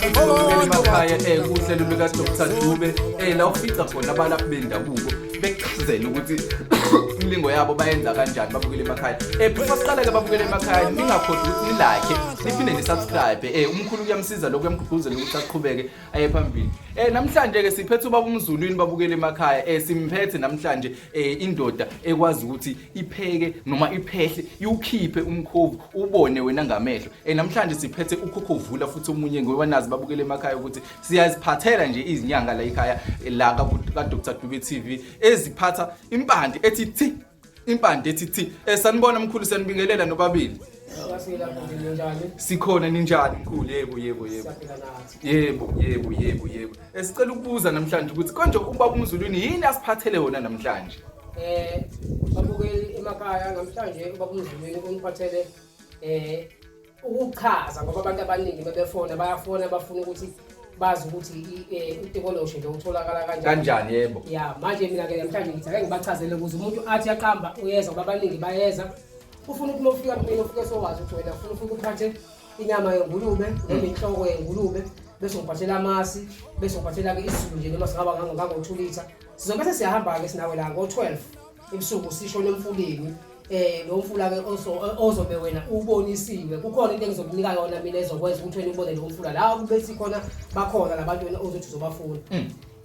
emakhaya kuhlelo luka DR DUBE la ufica khona abalaphi bendabuko bechazela ukuthi imlingo yabo bayenza kanjani babukele emakhaya. Before siqala ke babukele emakhaya ningakhohlwa ukuthi nilike niphinde nisubscribe umkhulu kuyamsiza lokho yamgqugquzela ukuthi aqhubeke aye phambili. Namhlanje ke siphethe ubaba umzulwini babukele emakhaya simphethe namhlanje indoda ekwazi ukuthi ipheke noma iphehle iwukhiphe umkhovu ubone wena ngamehlo. Namhlanje siphethe ukukhovula futhi omunye ngoba nazi babukele emakhaya ukuthi siyaziphathela nje izinyanga la ekhaya la ka DR DUBE TV eziphatha impande ethi thi impande ethi thi. Sanibona mkhulu sanibingelela nobabili. Sikhona ninjani mkhulu? Yebo. Sicela ukubuza namhlanje ukuthi konje ubaba umzulwini yini asiphathele wona namhlanje? Babukeli emakhaya namhlanje ubaba umzulwini uniphathele ukuchaza ngoba abantu abaningi bayafona bafuna ukuthi bazi ukuthi utikoleshe lo utholakala kanjani. Yebo. Manje mina ke namhlanje ngithi ake ngibachazele ukuze umuntu athi yaqamba uyeza ngoba abaningi bayeza ufuna ukuthi mofika mina ufike sowazi ukuthi wena ufuna ukuphathe inyama yengulube noma inhloko yengulube bese ngiphathela amasi bese ngiphathela ke isizulu nje noma singaba ngo2 litha sizobe siyahamba ke sinawe la ngo12 ebusuku sisho nemfuleni lo mfula ke ozobe wena ubonisiwe kukhona into engizokunika yona mina ezokwenza ukuthi wena ubone lo mfula la kube sikhona bakhona labantu wena ozothi uzobafuna.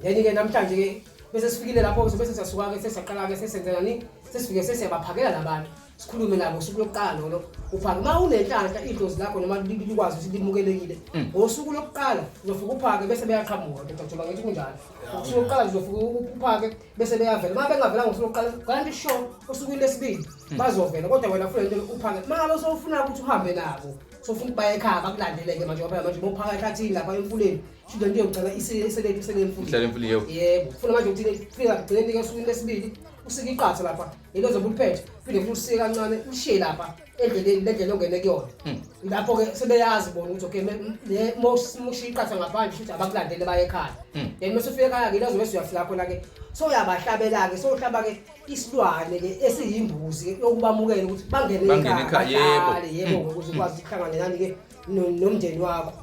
Then ke namhlanje ke bese sifikile lapho bese siyasuka ke sesiyaqala ke sesenzeni sesifike sesiyabaphakela labantu sikhulume nabo usuku lokuqala lo uphaka uma unenhlanhla idlozi lakho noma likwazi ukuthi limukelekile ngosuku lokuqala uzofika uphake bese beyaqhamuka ngizokuba ngithi kunjalo usuku lokuqala uzofika uphake bese beyavela uma bengavela ngosuku lokuqala kanti show usuku lesibili bazovela kodwa wena ufuna into uphake mangabe sowufuna ukuthi uhambe nabo sofuna baye ekhaya bakulandeleke manje ngoba manje bophaka ehlathini lapha emfuleni shido nje ucela isele emfuleni yebo ufuna manje ukuthi fika kugcine ke usuku lesibili usika iqatha lapha yilo zobe uliphethe phinde futhi usike kancane ushiye lapha endleleni lendlela ongene kuyona lapho ke sebeyazi bona ukuthi okay le moshi iqatha ngaphandle futhi abakulandele baye ekhaya then mase ufika ekhaya ke lazo bese uyafika khona ke so uyabahlabela ke so uhlaba ke isilwane ke esiyimbuzi ke yokubamukela ukuthi bangene ekhaya yebo ukuze ukwazi ukuhlangana nani ke nomndeni wakho.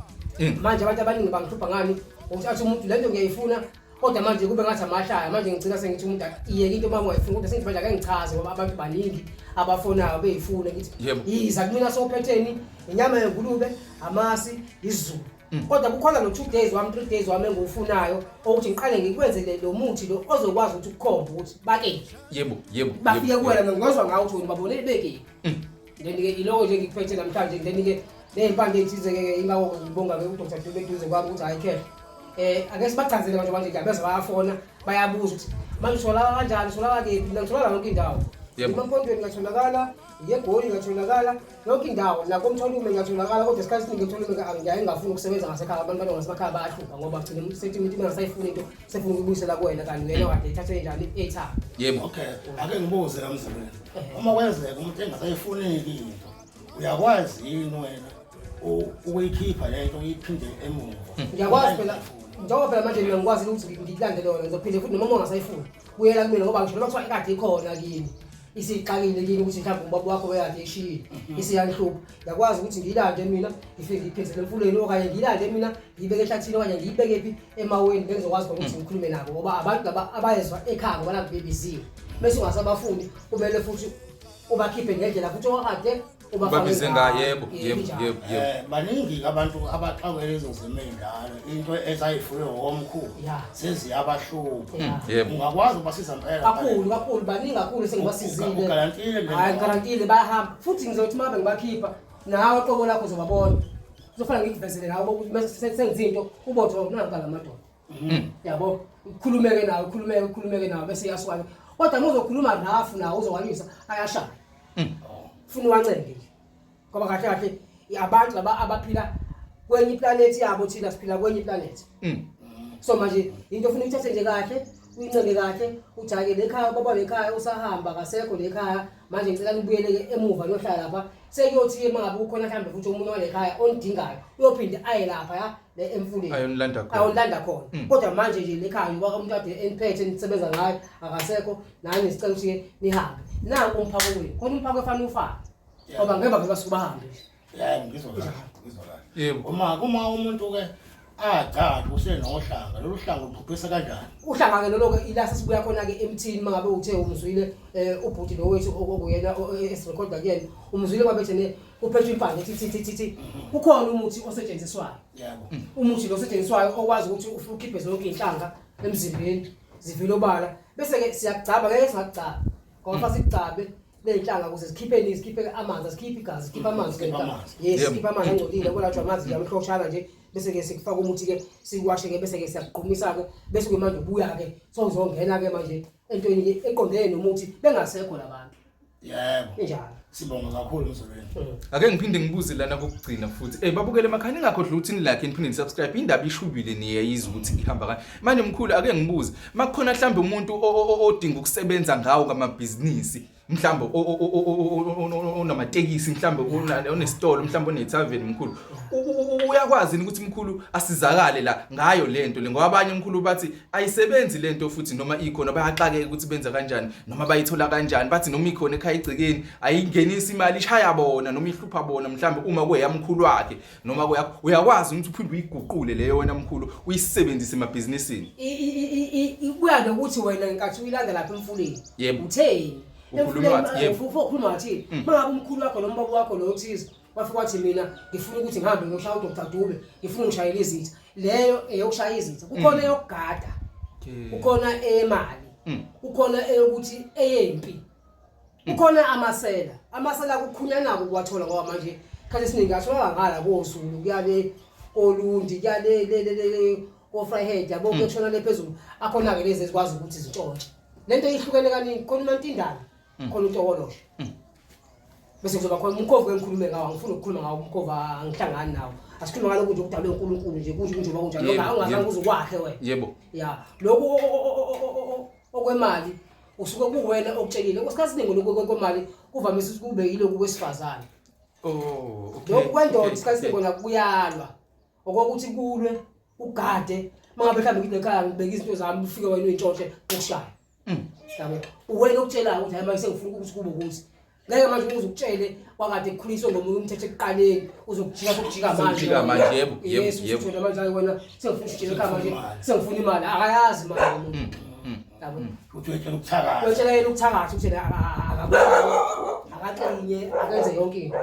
Manje abantu abaningi bangihlupha ngani ukuthi athi umuntu lento ngiyayifuna kodwa manje kube ngathi amahlaya manje ngicina sengithi umuntu iyeke into uma ungayifuni kodwa sengithi manje ake ngichaze ngoba abantu baningi abafonayo beyifuna ngithi yiza kumina sophetheni inyama yengulube amasi izulu kodwa kukhona no 2 days 3 days wami engiwufunayo ukuthi ngiqale ngikwenzele lo muthi lo ozokwazi ukuthi ukukhomba ukuthi bake yebo bafike kuwena ngizwa ngawo ukuthi babone beke then ke iloko nje ngikuphethe namhlanje then ke lezimpande ethize ke ingawo ngibonga ke uDr DUBE eduze kwami ukuthi ayikhe ake sibachazele manje ngiyabeza bayafona bayabuza ukuthi manje uthola kanjani uthola kephi mina ngithola yonke indawo eMampondweni ngatholakala eGoli ngatholakala yonke indawo la komtholume ngatholakala kodwa isikhathi esiningi komtholume angiyaye ngafuna ukusebenza ngasekhaya abantu basemakhaya bayahlupha ngoba kugcina sethi umuntu engasayifuni into sefuna ukubuyisela kuwena kanti wena kade ithathe njani etha. Yebo. Okay ake ngibuze la mzimela uma kwenzeka umuntu engasayifuni into uyakwazi yini wena ukuyikhipha lento uyiphinde emuva? Ngiyakwazi phela njengoba phela manje mina ngikwazi ukuthi ngikulandele wona ngizophinde futhi noma ungasayifuni uyela kumina ngoba ngisho noma kuthiwa ikade ikhona kini isiqakile kini ukuthi mhlawumbe ubaba wakho uyade eshiyile isiyanhlupha ngiyakwazi ukuthi ngiyilande mina ngifike ngiphezele emfuleni okanye ngiyilande mina ngiyibeke ehlathini okanye ngiyibeke phi emaweni ngizokwazi ukuthi ngikhulume nabo ngoba abantu abayezwa ekhaya ngoba la BBC bese ungasabafuni kumele futhi ubakhiphe ngendlela futhi okade ubabise ngayebo baningi abantu abaxakwe lezo zemendalo into ezayifuye omkhulu seziyabahlupha ungakwazi ubasiza impela kakhulu baningi kakhulu sengibasizile garantile bayahamba futhi ngizothi mabe ngibakhipha nawe qobo lakho uzobabona uzofana ngikuvezele nawe ukuthi bese sengizinto ubotho nanka lamadoda yabo ukhulumeke nawe bese yaswala kodwa uzokhuluma nafu nawe uzowalisa ayashaya ufuna wancenge nje ngoba kahle abantu abaphila kwenye iplanethi yabo thina siphila kwenye iplanethi so manje into ufuna uyithathe nje kahle uyincenge kahle ujake lekhaya baba lekhaya usahamba kasekho lekhaya manje ngicela nibuyele emuva niyohlala lapha sekuyothi mangabe ukhona mhlambe futhi umuntu walekhaya ondingayo uyophinde aye lapha le emfuleni ayonlanda khona kodwa manje nje lekhaya ngoba umuntu ade eniphethe nisebenza ngayo akasekho nani sicela ukuthi nihambe nanku umphako wenu khona umphako efanele ufake ngoba ngeke basuke bahambe ngizolala yebo uma umuntu ke agada usenohlanga lolu hlanga luphuphisa kanjani uhlanga ke lokho ila sesibuya khona ke emthini mangabe uthe umzwile ubhuti lo wethu okuyena esirecorda kuyena umzwile kwabethene uphethwe impande thithi kukhona umuthi osetshenziswayo yabo umuthi lo osetshenziswayo okwazi ukuthi ukhiphe zonke inhlanga emzimbeni zivile obala bese ke siyagcaba ngeke singagcaba ngoba sigcabe lenhlanga ukuze sikhiphe amanzi sikhiphe igazi sikhiphe amanzi ke yes sikhiphe amanzi angcolile kolathwa amanzi yamhloshana nje bese ke sikufaka umuthi ke sikwashe ke bese ke siyaqhumisa ke bese ke manje ubuya ke sozongena ke manje entweni ke eqondene nomuthi bengasekho labantu yebo njalo sibonga kakhulu mzolweni ake ngiphinde ngibuze lana kokugcina futhi babukele emakhaya ningakhohlwa ukuthi nilike niphinde nisubscribe indaba ishubile niyayiza ukuthi ihamba kanjani manje mkhulu ake ngibuze makukhona mhlambe umuntu odinga ukusebenza ngawo ngamabhizinisi mhlambe onamatekisi mhlambe onesitolo mhlambe onethaveni mkhulu uyakwazi ukuthi mkhulu asizakale la ngayo lento le ngoba abanye mkhulu bathi ayisebenzi lento futhi noma ikhona bayaxake ukuthi benza kanjani noma bayithola kanjani bathi noma ikhona ekhaya igcikeni ayingenisa imali ishaya bona noma ihlupha bona mhlambe uma kweyamkhulu wakhe noma uyakwazi ukuthi uphinde uyiguqule leyo wena mkhulu uyisebenzise emabhizinisini kuya nokuthi wena ngenkathi uyilanda lapha emfuleni utheni ukhuluma ngathi mangabe umkhulu wakho noma baba wakho lo thize wafika wathi mina ngifuna ukuthi ngihambe ngiyoshaya uDr Dube ngifuna ngishayele izitha leyo eyokushaya izitha kukhona eyokugada kukhona emali kukhona eyokuthi eyempi kukhona amasela kukhunyana kuwathola ngoba manje khathi esiningi athola ngala koSulu kuyale olundi kuyale ofryhead yabo kuyotshona lephezulu akhona ke lezi ezikwazi ukuthi zintshontshe lento ihlukene kaningi khona uMantindana khona uTokoloshe bese kuzoba khona umkhovu engikhulume ngawo ngifuna ukukhuluma ngawo umkhovu angihlangani nawo asikhuluma ngalo ukuthi ukudalwe uNkulunkulu nje kusho njengoba kunjalo ngoba ungazange uzokwahle wena yebo ya lokho okwemali usuke kuwena okutshelile kusikhathi siningi lokho kwemali kuvamise ukuthi kube yilokho kwesifazane okay lokho kwendoda isikhathi siningi kona kuyalwa okokuthi kulwe ugade mangabe mhlambe nginekhaya ngibeka izinto zami ufike wena uyintshontshe ukushaya yabo uwena okutshelayo ukuthi hayi manje sengifuna ukuthi kube ukuthi ngeke manje uzukutshele wakade ekukhuliswe ngomunye umthetho ekuqaleni uzokujika manje yebo yebo manje wena sengifuna ukujika ekhaya manje sengifuna imali akayazi manje umuntu yabo uthi wetshela ukuthakatha wetshela yena ukuthakatha ukuthi akaqinye akenze yonke into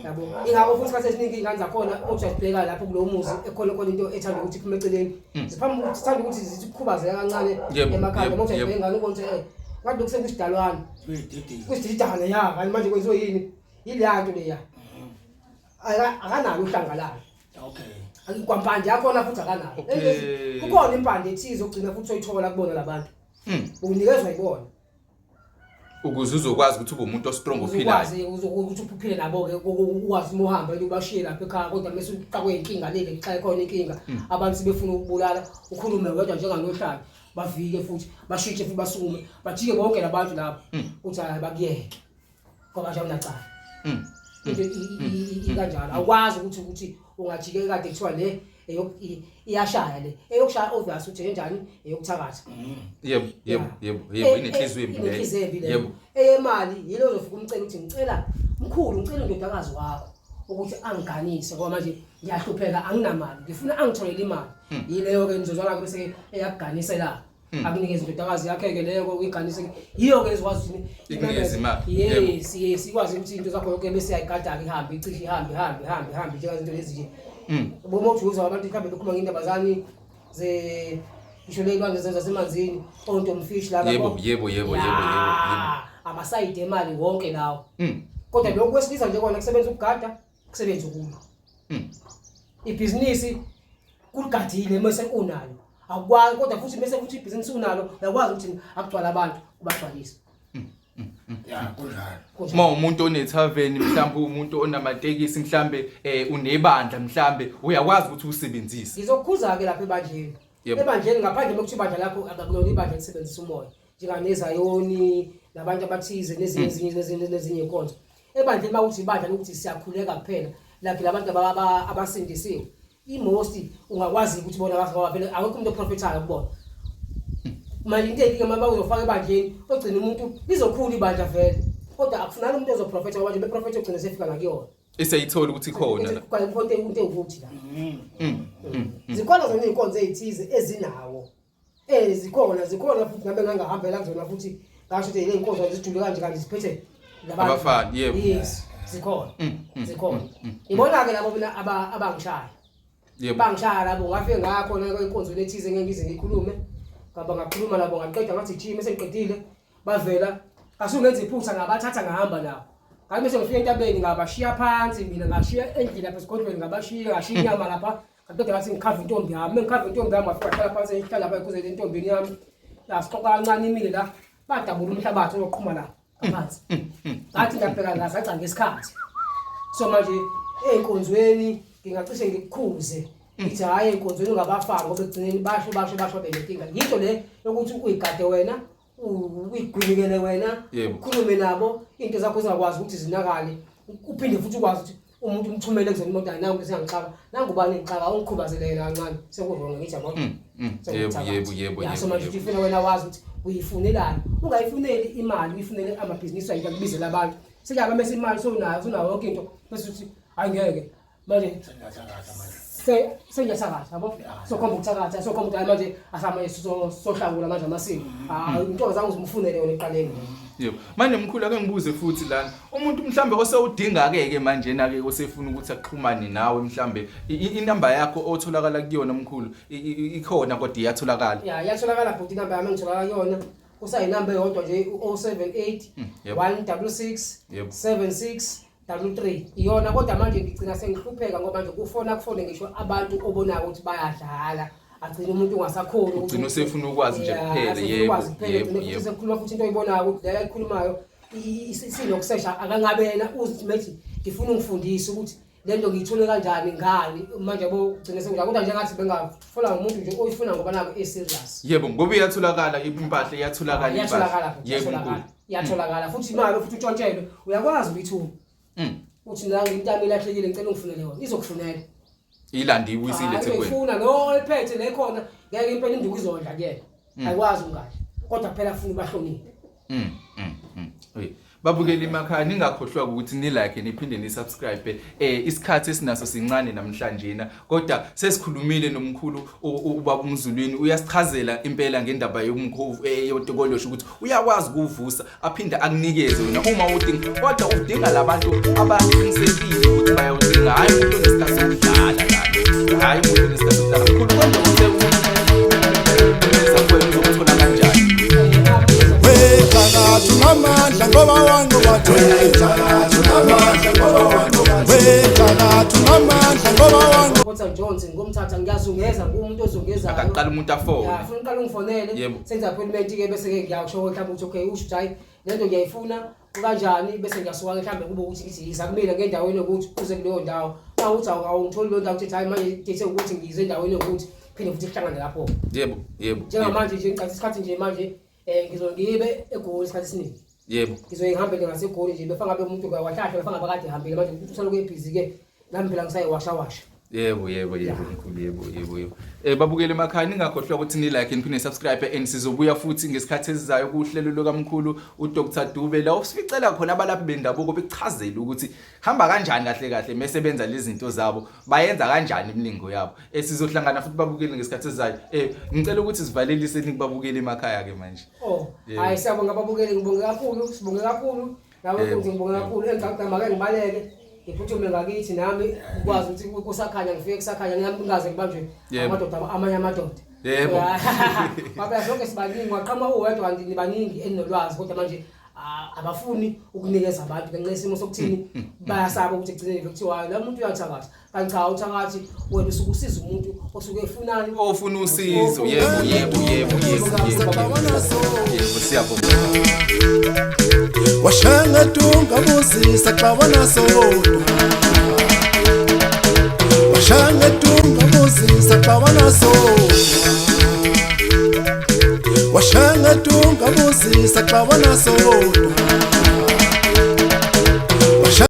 yabo ingakho futhi isikhathi esiningi ingane zakhona ojasibheka lapho kulo muzi ekhona into ethanda ukuthi iphume eceleni siphambi ukuthi sithanda ukuthi zikhubazeka kancane emakhaya ngoba ujasibheka ingane ubonze ngathi lokusekusidalwane kusididane ya kanti manje kwenziwe yini yileyanto leya akanalo uhlanga lakhe okay kwampande yakhona futhi akanayo kukhona impande ethize ogcina futhi oyithola kubona labantu unikezwe ayibona ukuze uzokwazi ukuthi ube umuntu ostrong ophilayo ukuthi uphile nabo ke ukwazi umuhamba ubashiye lapha ekhaya kodwa mase uqakwe inkinga leke xa ikhona inkinga abantu sibefuna ukubulala ukhulume wedwa njenganohlanga bavike futhi bashintshe futhi basukume bajike bonke labantu lapha uthi bakuyeke ngoba nje unacala into ikanjalo awukwazi ukuthi ungajike kade kuthiwa le iyashaya le eyokushaya obvious uthi enjani eyokuthakatha yebo inenhliziyo embi le yebo eyemali yilo uzofika umcela uthi ngicela mkhulu ngicela indodakazi wakho ukuthi angiganise ngoba manje ngiyahlupheka anginamali ngifuna angitholele imali yileyo ke nizozwana bese eyakuganise la akunikeze indodakazi yakhe ke leyo uyiganise yiyo ke ezikwazi ukuthi inikeze imali yes sikwazi ukuthi into zakho yonke bese ayigada ke ihambe icishe ihambe nje izinto lezi nje bomothi uzwa abantu mhlambe bekhuluma ngendabazani ngisho leyilwane zasemanzini ontomfish laba yebo amasayide emali wonke lawo kodwa lokho kwesilisa nje kona kusebenza ukugada kusebenza ukulwa ibhizinisi kuligadile mase unalo akwazi kodwa futhi bese futhi ibhizinisi unalo uyakwazi ukuthi akugcwala abantu kubagcwalisa kunjalo umuntu onethaveni mhlambe umuntu onamatekisi mhlambe unebandla mhlambe uyakwazi ukuthi usebenzise ngizokukhuza ke lapha ebandleni ngaphandle bokuthi ibandla lakho akulona ibandla lisebenzisa umoya njenganezayoni nabantu abathize nezinye inkonzo ebandleni bakuthi ibandla lokuthi siyakhuleka kuphela laphi labantu abasindisiwe imost ungakwazi ukuthi bona ngoba vele awekho umuntu oprofetayo kubona manje into engike mama uzofaka ebandleni ogcina umuntu lizokhula ibandla vele kodwa akufunani umuntu ozoprofeta ngoba nje beprofeta ogcina sefika ngakuyona esayithola ukuthi ikhona la kwa imfonte into engukuthi la zikhona zona inkonzo ezithize ezinawo zikhona futhi ngabe ngangahambela kuzona futhi ngasho ukuthi le inkonzo zijule kanje kanti siphethe abafana yebo yes zikhona ibona ke labo mina abangishaya bangishaya labo ngafike ngakhona inkonzo lethize ngeke ngize ngikhulume ngaba ngakhuluma labo ngaqeda ngathi jima esengiqedile bavela asungenza iphutha ngabathatha ngahamba nabo ngabe bese ngifika entabeni ngabashiya phansi mina ngashiya endlini lapha esigodlweni ngabashiya ngashiya inyama lapha ngaqeda ngathi ngikhava intombi yami ngikhava intombi yami ngafika hlala phansi ehlala lapha ekuze intombini yami yasixoxa kancane imile la badabula umhlabathi oqhuma la phansi ngathi ngiyabheka ngazaca ngesikhathi so manje einkonzweni ngingacishe ngikukhuze ngithi hayi einkonzweni ungabafanga ngoba egcineni basho benenkinga yinto le yokuthi uyigade wena uyigwinikele wena ukhulume nabo into zakho zingakwazi ukuthi zinakale uphinde futhi ukwazi ukuthi umuntu umthumele kuzona imoto ayinawo bese ngixaka nangubani ngixaka ungikhubazele kancane sekuvonga ngithi yabo yebo so manje ufuna wena wazi ukuthi uyifunelani ungayifuneli imali uyifunele amabhizinisi ayika kubizela abantu sekuyaba mase imali sonayo yonke into bese uthi angeke manje sengiyasakatha yabo sokhomba ukuthakatha sokhomba ukuthi manje asama sohlangula manje amasiko into zangu zimfunele yona eqaleni yebo manje mkhulu ake ngibuze futhi lana umuntu mhlambe osewudinga ke manje na ke osefuna ukuthi axhumane nawe mhlambe inamba yakho otholakala kuyona mkhulu ikhona kodwa iyatholakala iyatholakala futhi inamba yami ngitholakala kuyona usayinamba eyodwa nje 078 166 7633 iyona kodwa manje ngicina sengihlupheka ngoba manje kufone ngisho abantu obonayo ukuthi bayadlala agcina umuntu ungasakhona ugcina usefuna ukwazi nje kuphela yebo sekukhuluma futhi into oyibonayo ukuthi la ikhulumayo isilokusesha akangabena uthi methi ngifuna ungifundise ukuthi lento ngiyithole kanjani ngani manje yabo ugcina sekudla kodwa nje ngathi bengafola umuntu nje oyifuna ngoba nako eserious yebo ngoba iyatholakala impahla iyatholakala yebo iyatholakala futhi imali futhi utshontshelwe uyakwazi ukuyithuma uthi la ngintami ilahlekile ngicela ungifunele yona izokufunela ilandi uyisilete kwena ngifuna lo ephethe le khona ngeke impela induku izondla kuyena ayikwazi ungahle kodwa phela ufuna bahloniphe babukeli emakhaya ningakhohlwa ukuthi ni like niphinde ni subscribe isikhathi esinaso sincane namhlanje na kodwa sesikhulumile nomkhulu ubaba umzulwini uyasichazela impela ngendaba yomkhovu yotikoleshe ukuthi uyakwazi ukuvusa aphinda akunikeze wena uma udinga kodwa udinga labantu abaqinisekile ukuthi bayawudinga hayi umuntu onesikhathi sokudlala la hayi umuntu onesikhathi sokudlala mkhulu kodwa uzokuthola kanjani tunamandla ngoba wangu Kotha Jones ngomthatha ngiyazungeza umuntu ozungezayo akaqala umuntu afone ufuna uqala ungifonele senza appointment ke bese ke ngiyasho mhlawumbe ukuthi okay usho hayi lento ngiyayifuna kanjani bese ngiyasuka mhlawumbe kube ukuthi ngithi yiza kumina ngendaweni ukuthi uze kuleyo ndawo awuthi awungitholi lo ndawo ukuthi hayi manje ngithe ukuthi ngize endaweni ukuthi phinde futhi sihlangane lapho yebo njengamanje nje ngicela isikhathi nje manje ngizongibe eGoli isikhathi esiningi yebo ngizoyihambela ngaseGoli nje befanga ngabe umuntu kwahlahla befanga bakade ehambile manje ukuthi usaloku ebhizi ke nami phela ngisayewasha yebo mkhulu yebo babukele emakhaya ningakhohlwa ukuthi ni like niphinde subscribe and sizobuya futhi ngesikhathi esizayo kuhlelo lokamkhulu uDr Dube la usificela khona abalaphi bendabuko bekuchazela ukuthi hamba kanjani kahle mesebenza lezi zinto zabo bayenza kanjani imilingo yabo sizohlangana futhi babukele ngesikhathi esizayo ngicela ukuthi sivalelise nikubabukele emakhaya ke manje hayi siyabonga babukele ngibonge kakhulu nawe ngibonge kakhulu engicela make ngibaleke iphuthume ngakithi nami ukwazi ukuthi kusakhanya ngifike kusakhanya ngingaze ngibanjwe amadoda amanye amadoda yebo baba sonke sibaningi waqhama uwedwa nibaningi enolwazi kodwa manje abafuni ukunikeza abantu ngenxa yesimo sokuthini bayasaba ukuthi egcineni kuthiwa la muntu uyathakatha kanti cha uthakathi wena usukusiza umuntu osuke efunani ofuna usizo yebo siyabonga washanga tunga busisa xabana sodwa washanga tunga busisa xabana sodwa washanga tunga busisa xabana sodwa